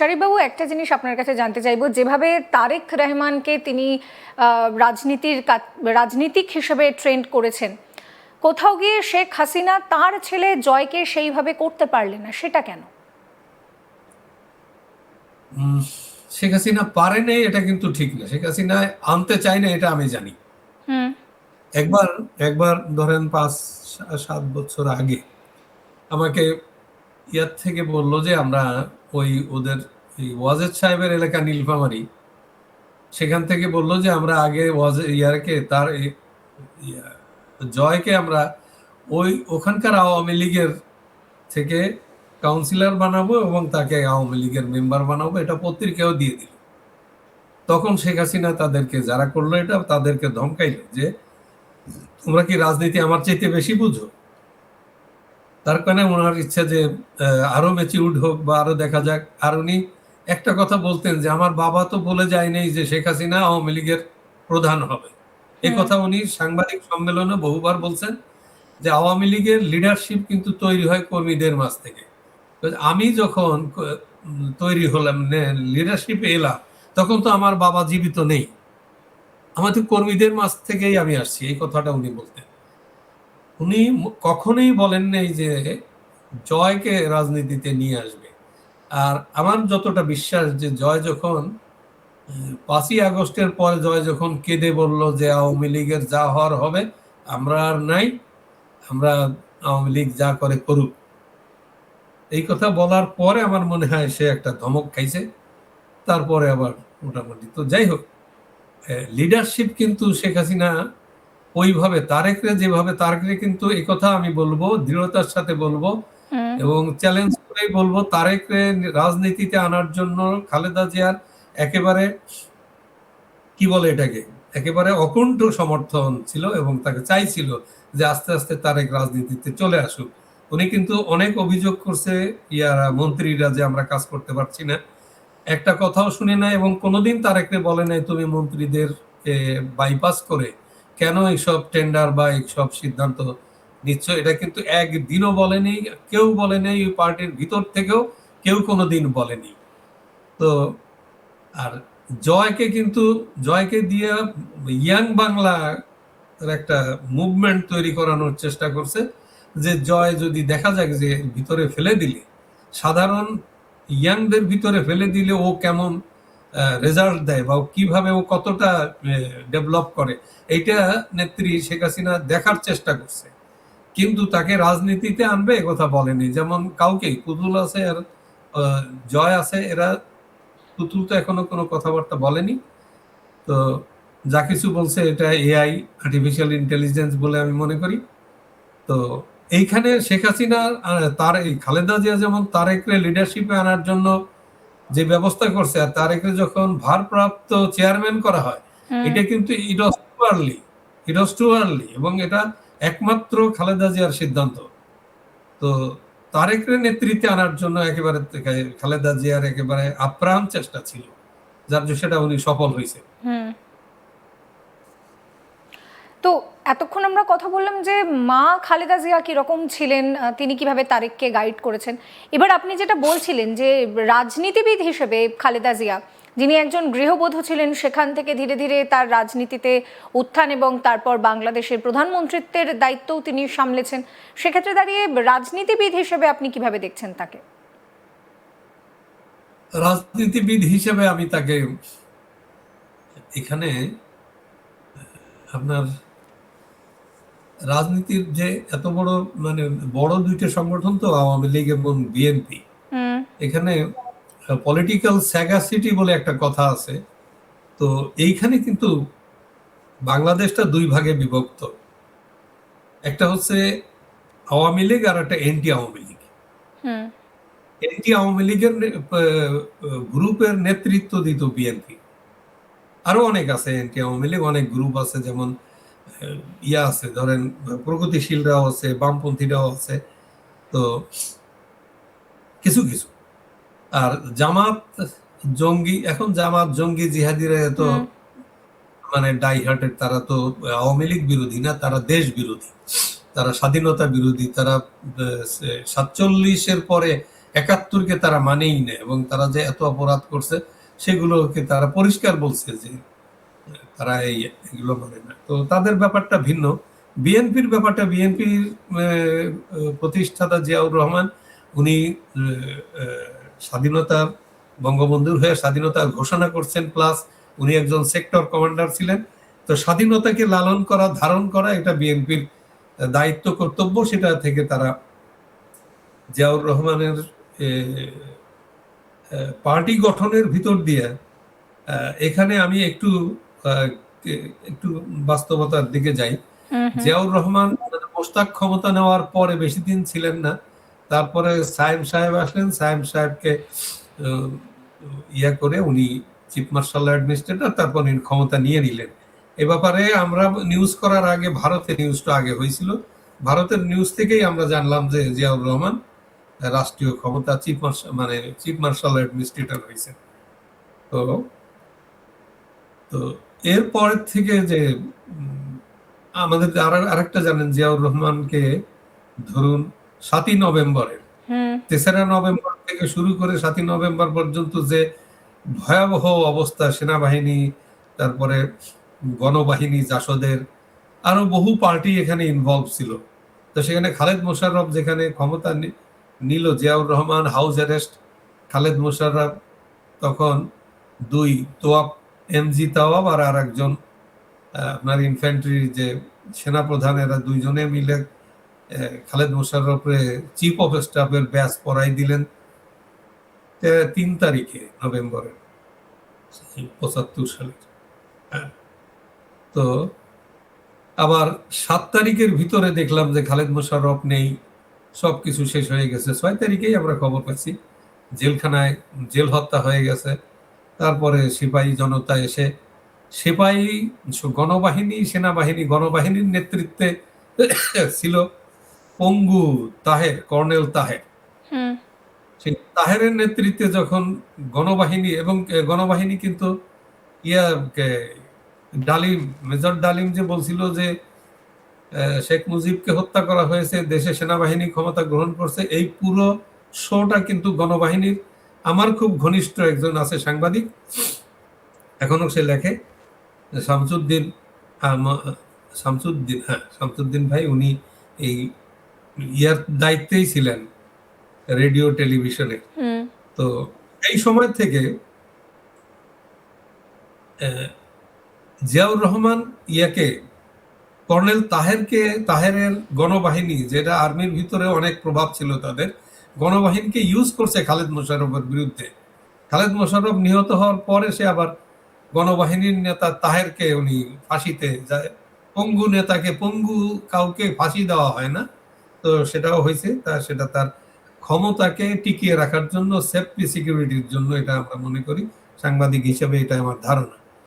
শরীফবাবু, একটা জিনিস আপনার কাছে জানতে চাইবো, যেভাবে তারেক রহমানকে তিনি রাজনীতিক হিসেবে ট্রেন্ড করেছেন, কোথাও গিয়ে শেখ হাসিনা তার ছেলে জয়কে সেইভাবে করতে পারলেন না, সেটা কেন? শেখ হাসিনা পারে নাই এটা কিন্তু ঠিক না। শেখ হাসিনা আনতে চায় না, এটা আমি জানি। হুম। একবার একবার ধরেন 5-7 বছর আগে আমাকে ইয়ার থেকে বললো যে আমরা ওই ওদের ওয়াজেদ সাহেবের এলাকা নীলফামারী, সেখান থেকে বললো যে আমরা আগে ইয়ারকে তার ইয়া- জয়কে আমরা ওখানকার আওয়ামী লীগের থেকে কাউন্সিলর বানাবো এবং তাকে আওয়ামী লীগের মেম্বার বানাবো, এটা পত্রিকাও দিয়ে দিল। তখন শেখ হাসিনা তাদেরকে, যারা করলো এটা, তাদেরকে ধমকাইলো যে তোমরা কি রাজনীতি আমার চাইতে বেশি বুঝো? তার কারণে ওনার ইচ্ছা যে আরো ম্যাচিউরড হোক বা আরো দেখা যাক। আর উনি একটা কথা বলতেন যে আমার বাবা তো বলে যায় নাই যে শেখ হাসিনা আওয়ামী লীগের প্রধান হবে। এই কথা উনি সাংবাদিক সম্মেলনে বহুবার বলছেন যে আওয়ামী লীগের লিডারশিপ কিন্তু তৈরি হয় কর্মীদের মাঝ থেকে। আমি যখন তৈরি হলাম, লিডারশিপে এলাম, তখন তো আমার বাবা জীবিত নেই, আমাদের কর্মীদের মাঝ থেকেই আমি আসছি, এই কথাটা উনি বলতেন। উনি কখনোই বলেন নাই যে জয়কে রাজনীতিতে নিয়ে আসবে। আর আমার যতটা বিশ্বাস যে জয় যখন 5ই আগস্টের পরে জয় যখন কেঁদে বলল যে আওয়ামী লীগের যা হওয়ার হবে, আমরা আর নাই, আমরা আওয়ামী লীগ যা করে করুক, এই কথা বলার পরে আমার মনে হয় সে একটা ধমক খাইছে। তারপরে আবার মোটামুটি তো যাই হোক, লিডারশিপ কিন্তু শেখ হাসিনা ওইভাবে তারেকরে কিন্তু এই কথা আমি বলবো, দৃঢ়তার সাথে বলবো এবং চ্যালেঞ্জ করেই বলবো, তারেকরে রাজনীতিতে আনার জন্য খালেদা জিয়ার একেবারে কি বলে এটাকে, একেবারে অকুণ্ঠ সমর্থন ছিল এবং তাকে চাইছিল যে আস্তে আস্তে তারেক রাজনীতিতে চলে আসুক। উনি কিন্তু অনেক অভিযোগ করছে ইয়ারা মন্ত্রীরা যে আমরা কাজ করতে পারছি না, একটা কথাও শুনে নাই এবং কোনোদিন তারেকরে বলে নাই তুমি মন্ত্রীদের বাইপাস করে কেন এইসব টেন্ডার বা এইসব সিদ্ধান্ত নিচ্ছ। এটা কিন্তু একদিনও বলেনি, কেউ বলেনি, ওই পার্টির ভিতর থেকেও কেউ কোনোদিন বলেনি। তো আর জয়কে দিয়ে ইয়াং বাংলা একটা মুভমেন্ট তৈরি করানোর চেষ্টা করছে যে জয় যদি দেখা যায় যে ভিতরে ফেলে দিলে, সাধারণ ইয়াংদের ভিতরে ফেলে দিলে ও কেমন রেজাল্ট দেয় বা কিভাবে ও কতটা ডেভেলপ করে, এইটা নেত্রী শেখ হাসিনা দেখার চেষ্টা করছে। কিন্তু তাকে রাজনীতিতে আনবে কথা বলেনি। যেমন কাউকে, পুতুল আছে আর জয় আছে, এরা, পুতুল তো এখনো কোনো কথাবার্তা বলেনি। তো যা কিছু বলছে এটা এআই, আর্টিফিশিয়াল ইন্টেলিজেন্স বলে আমি মনে করি। তো এইখানে শেখ হাসিনা তার এই খালেদা জিয়া যেমন তারেকরে লিডারশিপে আনার জন্য যে ব্যবস্থা করছে, আর তারেকরে যখন ভারপ্রাপ্ত চেয়ারম্যান করা হয়, এটা কিন্তু ইট ওয়াজ টু আর্লি এবং এটা একমাত্র খালেদা জিয়ার সিদ্ধান্ত। তো তারেকরে নেতৃত্বে আনার জন্য একেবারে খালেদা জিয়ার একেবারে আপ্রাণ চেষ্টা ছিল, যার জন্য সেটা উনি সফল হয়েছে। তো এতক্ষণ আমরা কথা বললাম যে মা খালেদা জিয়া কিরকম ছিলেন, তিনি কিভাবে তারেককে গাইড করেছেন। এবার আপনি যেটা বলছিলেন যে রাজনীতিবিদ হিসেবে খালেদা জিয়া, যিনি একজন গৃহবধূ ছিলেন, সেখান থেকে ধীরে ধীরে তার রাজনীতিতে উত্থান এবং তারপর বাংলাদেশের প্রধানমন্ত্রীত্বের দায়িত্বও তিনি সামলেছেন, সেক্ষেত্রে দাঁড়িয়ে রাজনীতিবিদ হিসেবে আপনি কিভাবে দেখছেন তাকে? রাজনীতিবিদ হিসেবে আমি তাকে এখানে আপনার রাজনীতির যে এত বড় মানে বড় দুইটা সংগঠন তো আওয়ামী লীগ এবং বিএনপি, এখানে পলিটিক্যাল স্যাগাসিটি বলে একটা কথা আছে। তো এইখানে কিন্তু বাংলাদেশটা দুই ভাগে বিভক্ত, একটা হচ্ছে আওয়ামী লীগ আর একটা এন্টি আওয়ামী লীগ। এন্টি আওয়ামী লীগের গ্রুপের নেতৃত্ব দিত বিএনপি। আরো অনেক আছে এন্টি আওয়ামী লীগ, অনেক গ্রুপ আছে, যেমন ইয়া আছে, ধরেন প্রগতিশীলরাও আছে, বামপন্থীরাও আছে, তো কিছু কিছু। আর জামাত জঙ্গি, এখন জামাত জঙ্গি জিহাদিরা এত মানে ডাই হার্টেড, তারা তো আওয়ামী লীগ বিরোধী না, তারা দেশ বিরোধী, তারা স্বাধীনতা বিরোধী, তারা 47-এর পরে 71-কে তারা মানেই না, এবং তারা যে এত অপরাধ করছে সেগুলোকে তারা পরিষ্কার বলছে যে তারা এগুলো মানে না। তো তাদের ব্যাপারটা ভিন্ন। বিএনপির ব্যাপারটা, বিএনপির প্রতিষ্ঠাতা জিয়াউর রহমান, উনি স্বাধীনতা, বঙ্গবন্ধুর হয়ে স্বাধীনতার ঘোষণা করছেন, প্লাস উনি একজন সেক্টর কমান্ডার ছিলেন। তো স্বাধীনতাকে লালন করা, ধারণ করা, এটা বিএনপির দায়িত্ব, কর্তব্য। সেটা থেকে তারা জিয়াউর রহমানের পার্টি গঠনের ভিতর দিয়ে এখানে আমি একটু একটু বাস্তবতার দিকে যাই। জিয়াউর রহমান মোশতাক ক্ষমতা নেওয়ার পরে বেশি দিন ছিলেন না, তারপরে সায়েম সাহেব আসলেন। সায়েম সাহেবকে ইয়া করে উনি চিফ মার্শাল অ্যাডমিনিস্ট্রেটর, তারপর ক্ষমতা নিয়ে নিলেন। এ ব্যাপারে আমরা নিউজ করার আগে ভারতে নিউজটা আগে হয়েছিল। ভারতের নিউজ থেকেই আমরা জানলাম যে জিয়াউর রহমান রাষ্ট্রীয় ক্ষমতা চিফ মার্শাল অ্যাডমিনিস্ট্রেটর হয়েছেন। তো তো এরপরের থেকে যে আমাদের আরেকটা জানেন, জিয়াউর রহমানকে ধরুন 7ই নভেম্বরের, 3রা নভেম্বর থেকে শুরু করে 7ই নভেম্বর পর্যন্ত যে ভয়াবহ অবস্থা, সেনাবাহিনী, তারপরে গণবাহিনী, জাসদের, আরো বহু পার্টি এখানে ইনভলভ ছিল। তো সেখানে খালেদ মোশাররফ যেখানে ক্ষমতা নিল, জিয়াউর রহমান হাউস অ্যারেস্ট, খালেদ মোশাররফ তখন 2 তোয়াব, এমজি তাওয়াব আর আরেকজন আপনার ইনফ্যান্ট্রির যে সেনাপ্রধান, এরা দুইজনে মিলে খালেদ মোশাররফে চিফ অফ স্টাফের ব্যাচ পড়াই দিলেন 3 তারিখে নভেম্বরের 75 সালে। তো আবার 7 তারিখের ভিতরে দেখলাম যে খালেদ মোশাররফ নেই, সবকিছু শেষ হয়ে গেছে। 6 তারিখেই আমরা খবর পাচ্ছি জেলখানায় জেল হত্যা হয়ে গেছে। তারপরে সিপাহী জনতা এসে, সিপাহী গণবাহিনী, সেনাবাহিনী, গণবাহিনীর নেতৃত্বে ছিল পঙ্গু তাহের, কর্নেল তাহের। সেই তাহেরের নেতৃত্বে যখন গণবাহিনী, এবং গণবাহিনী কিন্তু ডালিম, মেজর ডালিম যে বলছিল যে শেখ মুজিবকে হত্যা করা হয়েছে, দেশে সেনাবাহিনী ক্ষমতা গ্রহণ করছে, এই পুরো শোটা কিন্তু গণবাহিনীর, আমার খুব ঘনিষ্ঠ একজন আছে সাংবাদিক, এখনো সে লেখে, শামসুদ্দিন, শামসুদ্দিন ভাই, উনি এই ইয়ার দায়িত্বেই ছিলেন রেডিও টেলিভিশনে। তো এই সময় থেকে জিয়াউর রহমান কর্নেল তাহেরের গণবাহিনী, যেটা আর্মির ভিতরে অনেক প্রভাব ছিল তাদের, গণবাহিনীকে ইউজ করছে খালেদ মোশাররফের বিরুদ্ধে। খালেদ মোশাররফ নিহত হওয়ার পরে সে আবার গণবাহিনীর নেতা তাহেরকে উনি ফাঁসিতে যায়। পঙ্গু নেতাকে, পঙ্গু কাউকে ফাঁসি দেওয়া হয় না, তো সেটাও হয়েছে। সেটা তার ক্ষমতাকে টিকিয়ে রাখার জন্য, সেফটি সিকিউরিটির জন্য, এটা আমরা মনে করি, সাংবাদিক হিসেবে এটা আমার ধারণা।